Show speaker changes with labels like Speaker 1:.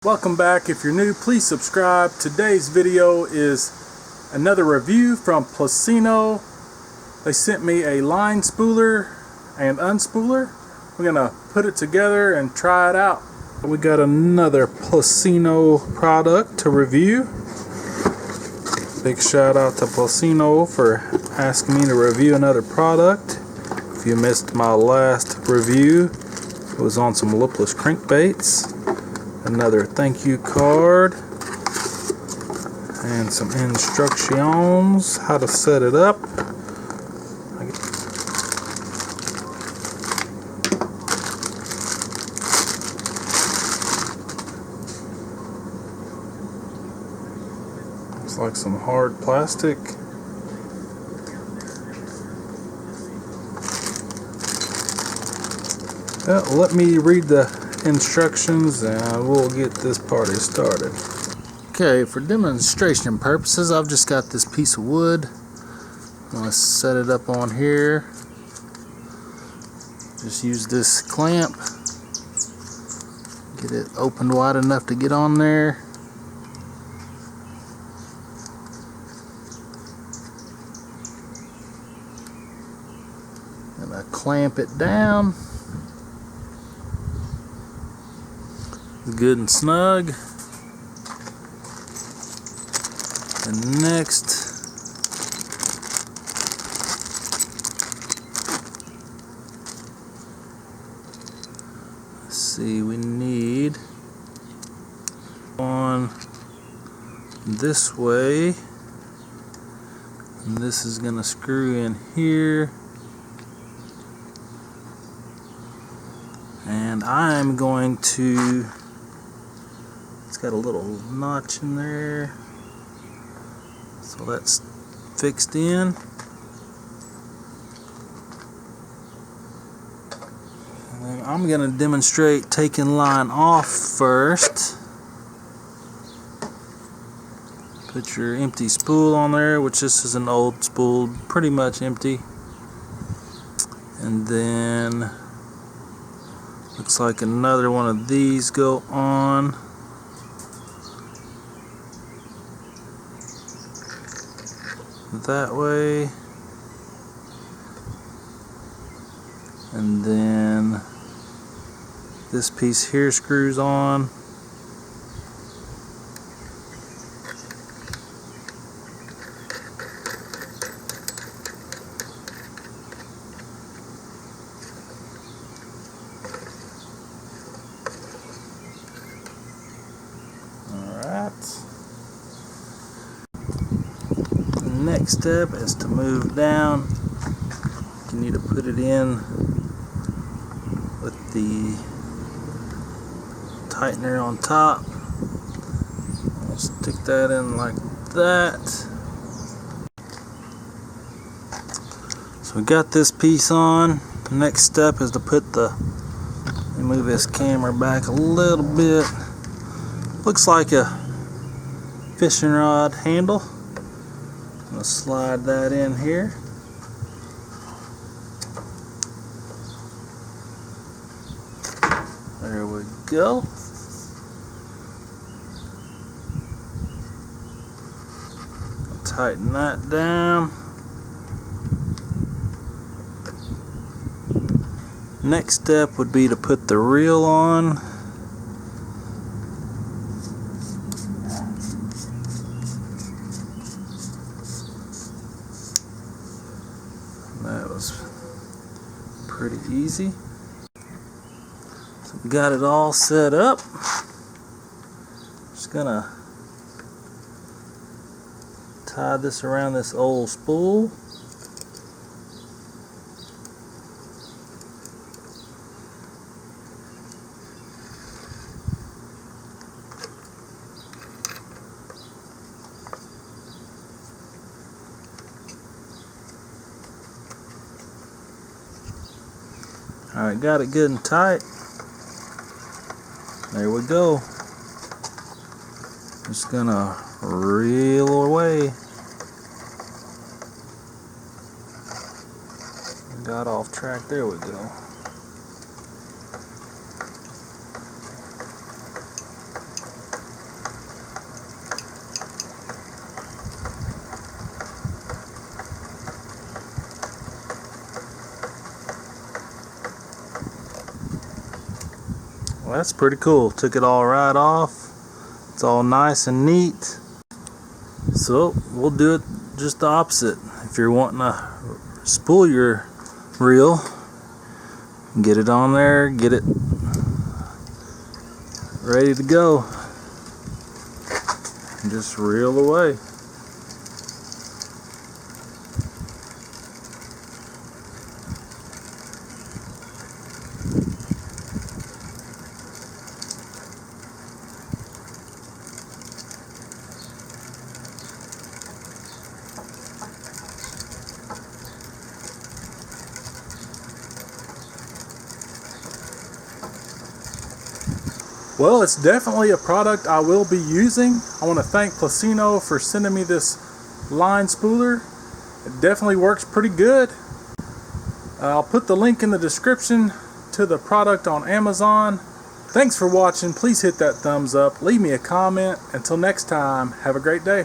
Speaker 1: Welcome back. If you're new, please subscribe. Today's video is another review from PLUSINNO. They sent me a line spooler and unspooler. We're gonna put it together and try it out. We got another PLUSINNO product to review. Big shout out to PLUSINNO for asking me to review another product. If you missed my last review, it was on some lipless crankbaits. Another thank you card and some instructions how to set it up. Looks like some hard plastic. Well, let me read the instructions and we'll get this party started. Okay, for demonstration purposes, I've just got this piece of wood. I'm going to set it up on here. Just use this clamp. Get it opened wide enough to get on there. And I clamp it down. Good and snug. And next, let's see, we need on this way, and this is going to screw in here, and I'm going to, it's got a little notch in there, so that's fixed in. And then I'm going to demonstrate taking line off first. Put your empty spool on there, which this is an old spool, pretty much empty. And then looks like another one of these go on. That way, and then this piece here screws on. Next step is to move down. You need to put it in with the tightener on top. I'll stick that in like that. So we got this piece on. The next step is to put the, let me move this camera back a little bit. Looks like a fishing rod handle. I'm going to slide that in here. There we go. Tighten that down. Next step would be to put the reel on. That was pretty easy. So we got it all set up. Just gonna tie this around this old spool. Alright, got it good and tight. There we go. Just gonna reel away. Got off track, there we go.
Speaker 2: Well, that's pretty cool. Took it all right off. It's all nice and neat. So we'll do it just the opposite. If you're wanting to spool your reel, get it on there, get it ready to go, and just reel away.
Speaker 1: Well, it's definitely a product I will be using. I want to thank PLUSINNO for sending me this line spooler. It definitely works pretty good. I'll put the link in the description to the product on Amazon. Thanks for watching. Please hit that thumbs up. Leave me a comment. Until next time, have a great day.